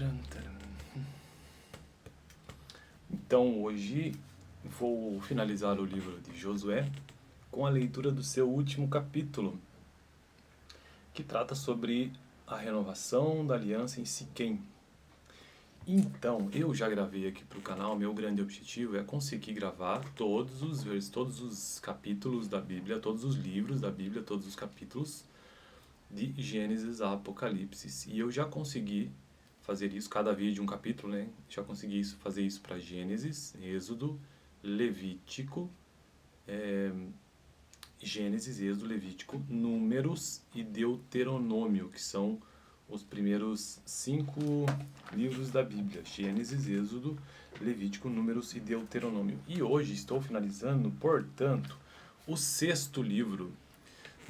Taran, taran. Então, hoje vou finalizar o livro de Josué com a leitura do seu último capítulo, que trata sobre a renovação da aliança em Siquém. Então, eu já gravei aqui para o canal, meu grande objetivo é conseguir gravar todos os capítulos da Bíblia, todos os livros da Bíblia, todos os capítulos de Gênesis a Apocalipse. E eu já consegui fazer isso, cada vídeo um capítulo, né? Já consegui fazer isso para Gênesis, Êxodo, Levítico, Levítico, Números e Deuteronômio, que são os primeiros 5 livros da Bíblia: Gênesis, Êxodo, Levítico, Números e Deuteronômio. E hoje estou finalizando, portanto, o 6º livro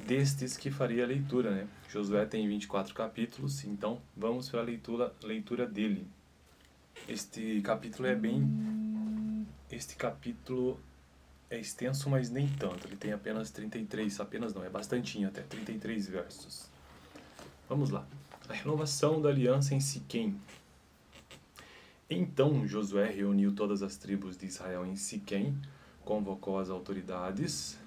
destes que faria a leitura, né? Josué tem 24 capítulos, então vamos para a leitura dele. Este capítulo é extenso, mas nem tanto. Ele tem apenas 33, apenas não, é bastantinho até, 33 versos. Vamos lá. A renovação da aliança em Siquém. Então Josué reuniu todas as tribos de Israel em Siquém, convocou as autoridades,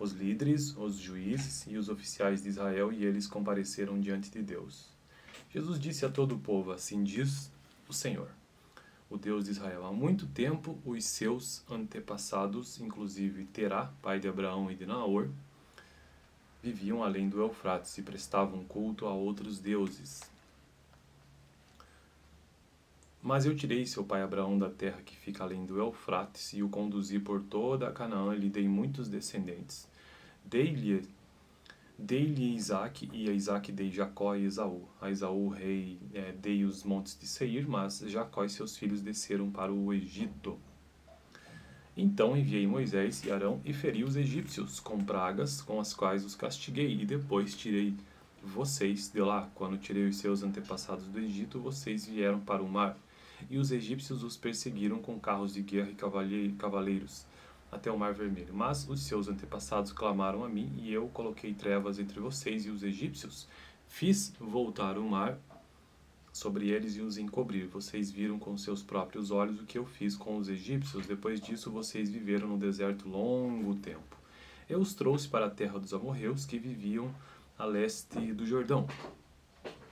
os líderes, os juízes e os oficiais de Israel, e eles compareceram diante de Deus. Jesus disse a todo o povo: assim diz o Senhor, o Deus de Israel: há muito tempo os seus antepassados, inclusive Terá, pai de Abraão e de Naor, viviam além do Eufrates e prestavam culto a outros deuses. Mas eu tirei seu pai Abraão da terra que fica além do Eufrates e o conduzi por toda a Canaã e lhe dei muitos descendentes. Dei-lhe Isaque, e a Isaque dei Jacó e Esaú. A Esaú dei os montes de Seir, mas Jacó e seus filhos desceram para o Egito. Então enviei Moisés e Arão e feri os egípcios com pragas com as quais os castiguei, e depois tirei vocês de lá. Quando tirei os seus antepassados do Egito, vocês vieram para o mar, e os egípcios os perseguiram com carros de guerra e cavaleiros até o Mar Vermelho. Mas os seus antepassados clamaram a mim, e eu coloquei trevas entre vocês e os egípcios. Fiz voltar o mar sobre eles e os encobrir. Vocês viram com seus próprios olhos o que eu fiz com os egípcios. Depois disso, vocês viveram no deserto longo tempo. Eu os trouxe para a terra dos amorreus, que viviam a leste do Jordão.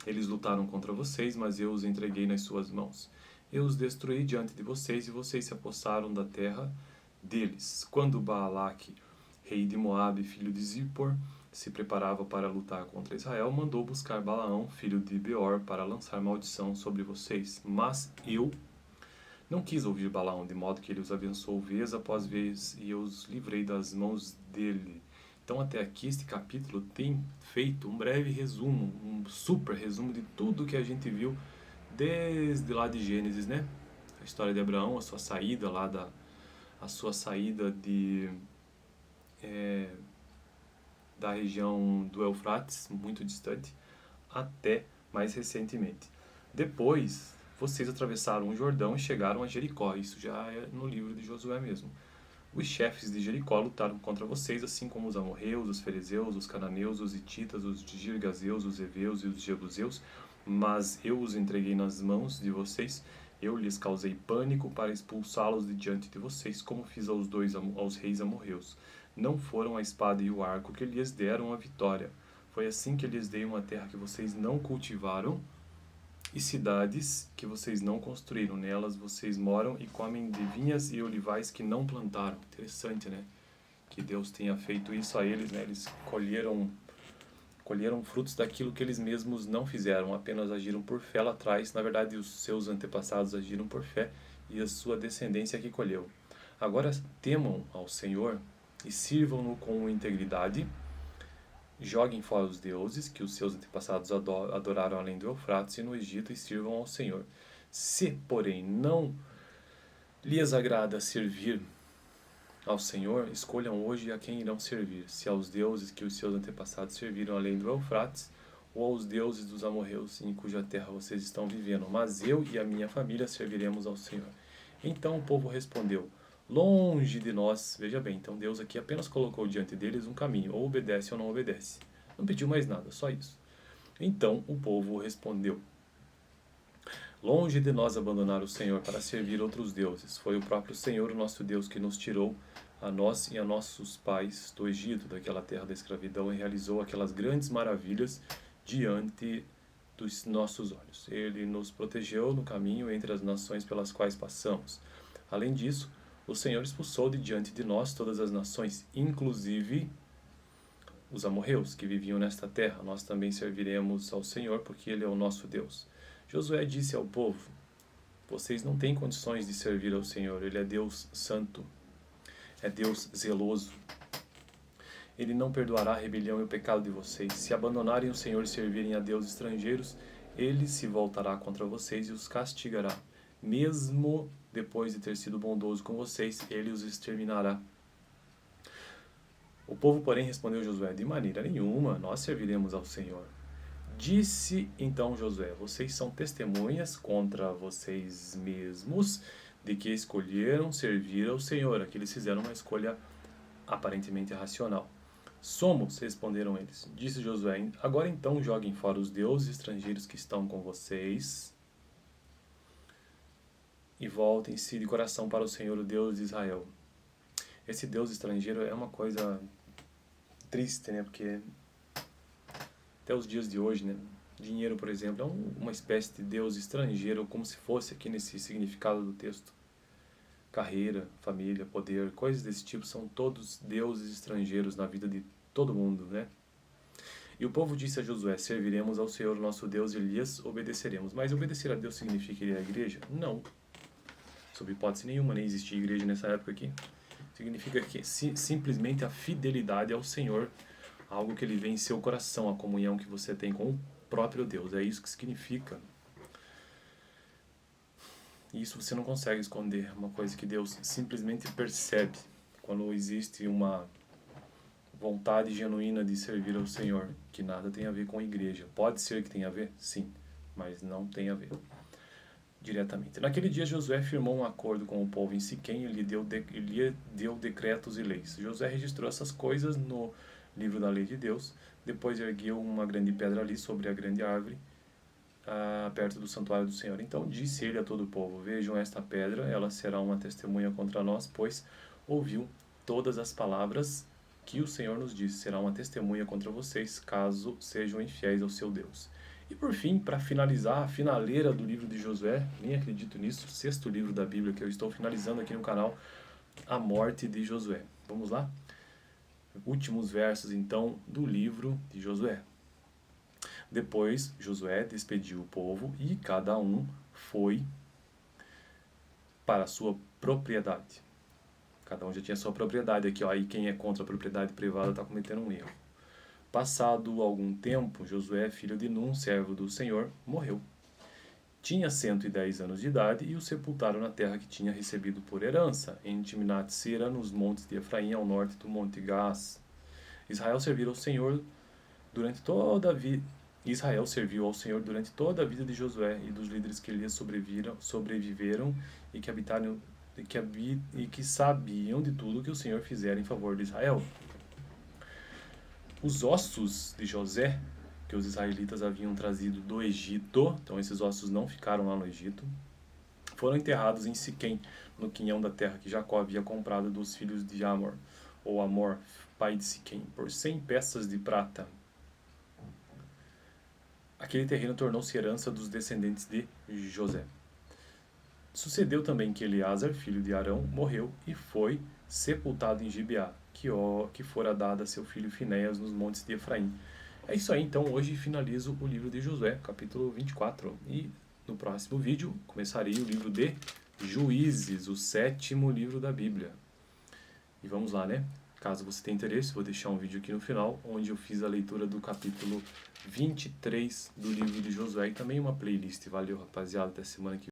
Eles lutaram contra vocês, mas eu os entreguei nas suas mãos. Eu os destruí diante de vocês, e vocês se apossaram da terra deles. Quando Baalaque, rei de Moabe, filho de Zippor, se preparava para lutar contra Israel, mandou buscar Balaão, filho de Beor, para lançar maldição sobre vocês. Mas eu não quis ouvir Balaão, de modo que ele os abençoou vez após vez, e eu os livrei das mãos dele. Então até aqui este capítulo tem feito um breve resumo, um super resumo de tudo que a gente viu desde lá de Gênesis, né? A história de Abraão, a sua saída da região do Eufrates, muito distante, até mais recentemente. Depois, vocês atravessaram o Jordão e chegaram a Jericó. Isso já é no livro de Josué mesmo. Os chefes de Jericó lutaram contra vocês, assim como os amorreus, os ferezeus, os cananeus, os hititas, os girgazeus, os heveus e os jebuseus, mas eu os entreguei nas mãos de vocês. Eu lhes causei pânico para expulsá-los de diante de vocês, como fiz aos reis amorreus. Não foram a espada e o arco que lhes deram a vitória. Foi assim que lhes dei uma terra que vocês não cultivaram e cidades que vocês não construíram. Nelas vocês moram e comem de vinhas e olivais que não plantaram. Interessante, né? Que Deus tenha feito isso a eles, né? Eles colheram frutos daquilo que eles mesmos não fizeram, apenas agiram por fé lá atrás. Na verdade, os seus antepassados agiram por fé e a sua descendência que colheu. Agora temam ao Senhor e sirvam-no com integridade. Joguem fora os deuses que os seus antepassados adoraram além do Eufrates e no Egito, e sirvam ao Senhor. Se, porém, não lhes agrada servir ao Senhor, escolham hoje a quem irão servir, se aos deuses que os seus antepassados serviram além do Eufrates, ou aos deuses dos amorreus em cuja terra vocês estão vivendo. Mas eu e a minha família serviremos ao Senhor. Então o povo respondeu: longe de nós. Veja bem, então Deus aqui apenas colocou diante deles um caminho, ou obedece ou não obedece. Não pediu mais nada, só isso. Então o povo respondeu: Longe de nós abandonar o Senhor para servir outros deuses. Foi o próprio Senhor, o nosso Deus, que nos tirou, a nós e a nossos pais, do Egito, daquela terra da escravidão, e realizou aquelas grandes maravilhas diante dos nossos olhos. Ele nos protegeu no caminho entre as nações pelas quais passamos. Além disso, o Senhor expulsou de diante de nós todas as nações, inclusive os amorreus que viviam nesta terra. Nós também serviremos ao Senhor, porque Ele é o nosso Deus. Josué disse ao povo: vocês não têm condições de servir ao Senhor. Ele é Deus santo, é Deus zeloso. Ele não perdoará a rebelião e o pecado de vocês. Se abandonarem o Senhor e servirem a deuses estrangeiros, Ele se voltará contra vocês e os castigará. Mesmo depois de ter sido bondoso com vocês, Ele os exterminará. O povo, porém, respondeu Josué: de maneira nenhuma, nós serviremos ao Senhor. Disse então Josué: vocês são testemunhas contra vocês mesmos de que escolheram servir ao Senhor. Aqui eles fizeram uma escolha aparentemente racional. Somos, responderam eles. Disse Josué: agora então joguem fora os deuses estrangeiros que estão com vocês e voltem-se de coração para o Senhor, o Deus de Israel. Esse Deus estrangeiro é uma coisa triste, né? Porque até os dias de hoje, né? Dinheiro, por exemplo, é uma espécie de Deus estrangeiro, como se fosse aqui nesse significado do texto. Carreira, família, poder, coisas desse tipo são todos deuses estrangeiros na vida de todo mundo, né? E o povo disse a Josué: serviremos ao Senhor nosso Deus e lhes obedeceremos. Mas obedecer a Deus significa ir à igreja? Não. Sob hipótese nenhuma, nem existia igreja nessa época aqui. Significa que simplesmente a fidelidade ao Senhor, algo que Ele vê em seu coração, a comunhão que você tem com o próprio Deus. É isso que significa. E isso você não consegue esconder, é uma coisa que Deus simplesmente percebe quando existe uma vontade genuína de servir ao Senhor, que nada tem a ver com a igreja. Pode ser que tenha a ver? Sim, mas não tem a ver diretamente. Naquele dia Josué firmou um acordo com o povo em Siquém e lhe deu decretos e leis. Josué registrou essas coisas no livro da lei de Deus, depois ergueu uma grande pedra ali sobre a grande árvore, perto do santuário do Senhor. Então disse ele a todo o povo: vejam esta pedra, ela será uma testemunha contra nós, pois ouviu todas as palavras que o Senhor nos disse. Será uma testemunha contra vocês, caso sejam infiéis ao seu Deus. E por fim, para finalizar, a finaleira do livro de Josué, nem acredito nisso, 6º livro da Bíblia que eu estou finalizando aqui no canal, a morte de Josué. Vamos lá? Últimos versos então do livro de Josué. Depois Josué despediu o povo e cada um foi para a sua propriedade. Cada um já tinha sua propriedade aqui, ó. Aí quem é contra a propriedade privada está cometendo um erro. Passado algum tempo, Josué, filho de Num, servo do Senhor, morreu. Tinha 110 anos de idade e o sepultaram na terra que tinha recebido por herança, em Timnat-Sera, nos montes de Efraim, ao norte do Monte Gás. Israel serviu ao Senhor durante toda a vida. Israel serviu ao Senhor durante toda a vida de Josué e dos líderes que lhe sobreviveram e que sabiam de tudo que o Senhor fizera em favor de Israel. Os ossos de José, que os israelitas haviam trazido do Egito, então esses ossos não ficaram lá no Egito, foram enterrados em Siquém, no quinhão da terra que Jacó havia comprado dos filhos de Amor, ou Amor, pai de Siquém, por 100 peças de prata. Aquele terreno tornou-se herança dos descendentes de José. Sucedeu também que Eleazar, filho de Arão, morreu e foi sepultado em Gibeá, que fora dada a seu filho Finéias nos montes de Efraim. É isso aí, então hoje finalizo o livro de Josué, capítulo 24. E no próximo vídeo começarei o livro de Juízes, o 7º livro da Bíblia. E vamos lá, né? Caso você tenha interesse, vou deixar um vídeo aqui no final, onde eu fiz a leitura do capítulo 23 do livro de Josué e também uma playlist. Valeu, rapaziada, até semana que vem.